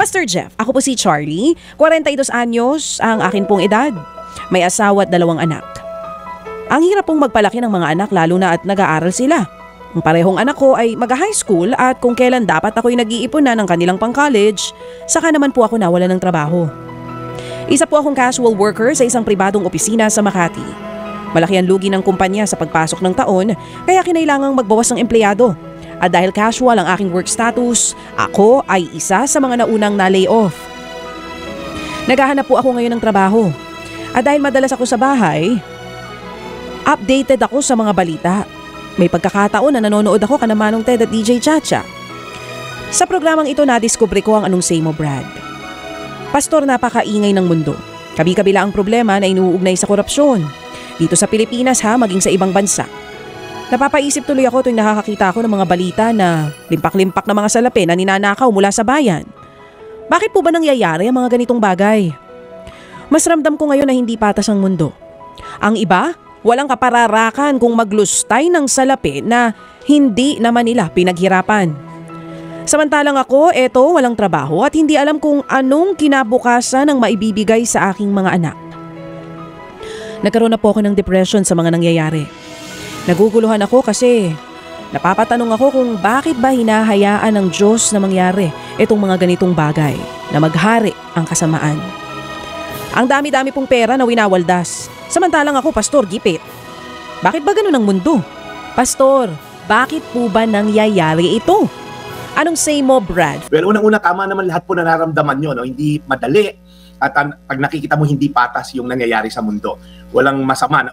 Pastor Jeff, ako po si Charlie, 42 anyos ang akin pong edad. May asawa at 2 anak. Ang hirap pong magpalaki ng mga anak lalo na at nag-aaral sila. Ang parehong anak ko ay mag-high school at kung kailan dapat ako'y nag-iipon na ng kanilang pang-college, saka naman po ako nawala ng trabaho. Isa po akong casual worker sa isang pribadong opisina sa Makati. Malaki ang lugi ng kumpanya sa pagpasok ng taon kaya kinailangang magbawas ng empleyado. At dahil casual ang aking work status, ako ay isa sa mga naunang na-layoff. Naghahanap po ako ngayon ng trabaho. At dahil madalas ako sa bahay, updated ako sa mga balita. May pagkakataon na nanonood ako kana Manong Ted at DJ Chacha. Sa programang ito nadiskubre ko ang Anong Say Mo Brad. Pastor, napakaingay ng mundo. Kabi-kabila ang problema na inuugnay sa korupsyon. Dito sa Pilipinas maging sa ibang bansa. Napapaisip tuloy ako tuwing nakakakita ako ng mga balita na limpak-limpak na mga salapi na ninanakaw mula sa bayan. Bakit po ba nangyayari ang mga ganitong bagay? Mas ramdam ko ngayon na hindi patas ang mundo. Ang iba, walang kapararakan kung maglustay ng salapi na hindi naman nila pinaghirapan. Samantalang ako, walang trabaho at hindi alam kung anong kinabukasan ang maibibigay sa aking mga anak. Nagkaroon na po ako ng depression sa mga nangyayari. Naguguluhan ako kasi napapatanong ako kung bakit ba hinahayaan ng Diyos na mangyari itong mga ganitong bagay na maghari ang kasamaan. Ang dami-dami pong pera na winawaldas. Samantalang ako, Pastor, gipit. Bakit ba ganun ang mundo? Pastor, bakit po ba nangyayari ito? Anong say mo, Brad? Well, unang-una, tama naman lahat po na nararamdaman nyo. No? Hindi madali. At pag nakikita mo hindi patas yung nangyayari sa mundo. Walang masama,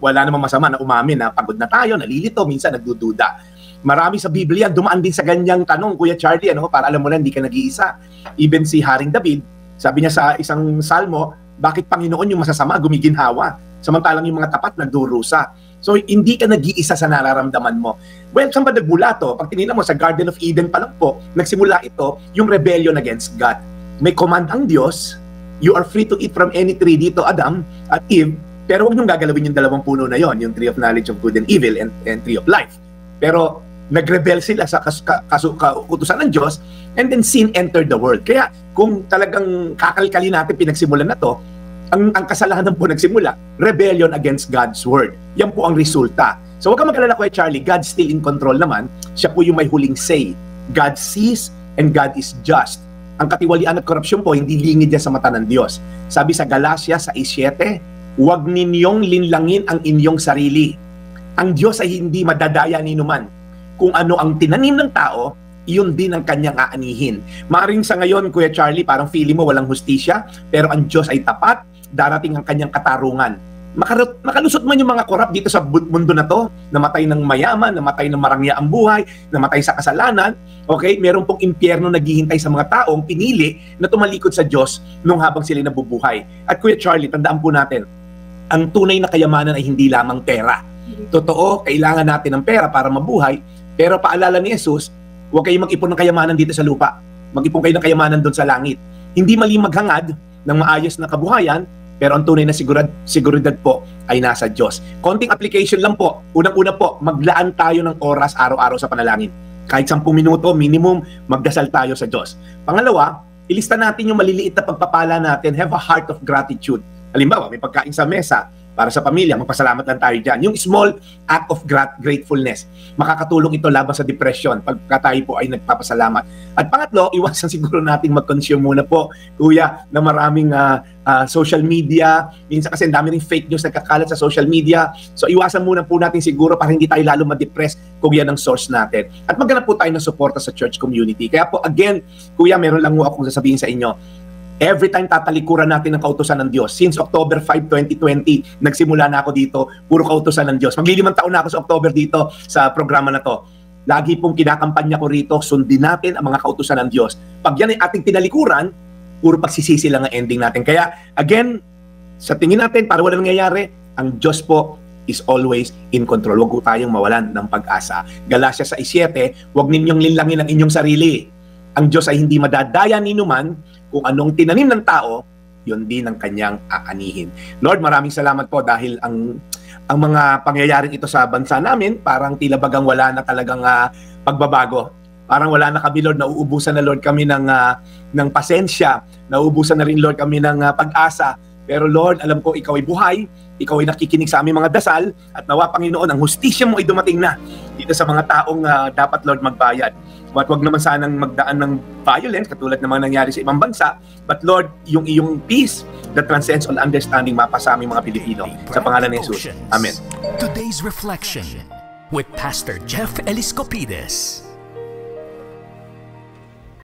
wala namang masama na umamin na pagod na tayo, nalilito, minsan nagdududa. Marami sa Biblia, dumaan din sa ganyang tanong, Kuya Charlie, para alam mo na hindi ka nag-iisa. Even si Haring David, sabi niya sa isang salmo, bakit Panginoon yung masasama gumiginhawa? Samantalang yung mga tapat nagdurusa. So hindi ka nag-iisa sa nararamdaman mo. Well, saan ba nagmula to? Pag tinignan mo sa Garden of Eden pa lang po, nagsimula ito yung rebellion against God. May command ang Diyos, you are free to eat from any tree dito, Adam at Eve, pero huwag niyong gagalawin yung 2 puno na yon, yung tree of knowledge of good and evil and tree of life. Pero nagrebel sila sa kautusan ng Diyos and then sin entered the world. Kaya kung talagang kakalkali natin pinagsimulan na to, ang kasalanan po nagsimula, rebellion against God's word. Yan po ang resulta. So huwag kang mag-alala, Kuya Charlie, God's still in control naman. Siya po yung may huling say. God sees and God is just. Ang katiwalian at korupsyon po, hindi lingid yan sa mata ng Diyos. Sabi sa Galatia 6:7, huwag ninyong linlangin ang inyong sarili. Ang Diyos ay hindi madadaya ni numan. Kung ano ang tinanim ng tao, iyon din ang kanyang aanihin. Maaring sa ngayon, Kuya Charlie, parang feeling mo walang hustisya, pero ang Diyos ay tapat, darating ang kanyang katarungan. Makalusot man yung mga korap dito sa mundo na to, namatay ng mayaman, namatay ng marangya ang buhay, namatay sa kasalanan, okay? Meron pong impyerno naghihintay sa mga taong pinili na tumalikod sa Diyos nung habang sila nabubuhay. At Kuya Charlie, tandaan po natin, ang tunay na kayamanan ay hindi lamang pera. Totoo, kailangan natin ng pera para mabuhay, pero paalala ni Jesus, huwag kayong mag-ipon ng kayamanan dito sa lupa. Mag-ipon kayo ng kayamanan doon sa langit. Hindi mali maghangad ng maayos na kabuhayan, pero ang tunay na seguridad po ay nasa Diyos. Konting application lang po. Unang-una po, maglaan tayo ng oras araw-araw sa panalangin. Kahit 10 minuto, minimum, magdasal tayo sa Diyos. Pangalawa, ilista natin yung maliliit na pagpapala natin. Have a heart of gratitude. Halimbawa, may pagkain sa mesa para sa pamilya, magpasalamat lang tayo dyan. Yung small act of gratefulness, makakatulong ito laban sa depression pagka tayo po ay nagpapasalamat. At pangatlo, iwasan siguro nating mag-consume muna po, Kuya, na maraming social media. Minsan kasi dami ring fake news nagkakalat sa social media. So iwasan muna po natin siguro para hindi tayo lalo ma-depress kung yan ang source natin. At maghanap po tayo ng suporta sa church community. Kaya po again, Kuya, meron lang mo akong sasabihin sa inyo. Every time tatalikuran natin ng kautusan ng Diyos. Since October 5, 2020, nagsimula na ako dito, puro kautusan ng Diyos. Maglilimang taon na ako sa October dito sa programa na to. Lagi pong kinakampanya ko rito, sundin natin ang mga kautusan ng Diyos. Pag yan ay ating tinalikuran, puro pagsisisi lang ang ending natin. Kaya again, sa tingin natin, para wala nangyayari, ang Diyos po is always in control. Huwag po tayong mawalan ng pag-asa. Galatia 6:7, huwag ninyong linlangin ang inyong sarili. Ang Diyos ay hindi madadaya ni numan. Kung anong tinanim ng tao, yun din ang kanyang aanihin. Lord, maraming salamat po dahil ang mga pangyayaring ito sa bansa namin, parang tila bagang wala na talagang pagbabago. Parang wala na kami, Lord, nauubusan na, Lord, kami ng pasensya, nauubusan na rin, Lord, kami ng pag-asa. Pero Lord, alam ko ikaw ay buhay, ikaw ay nakikinig sa aming mga dasal, at nawa, Panginoon, ang hustisya mo ay dumating na dito sa mga taong dapat, Lord, magbayad. At wag naman sanang magdaan ng violence katulad ng mga nangyari sa ibang bansa, but Lord, yung iyong peace that transcends all understanding mapa sa aming mga Pilipino. Sa pangalan ni Jesus. Amen. Today's Reflection with Pastor Jeff Eliscopides.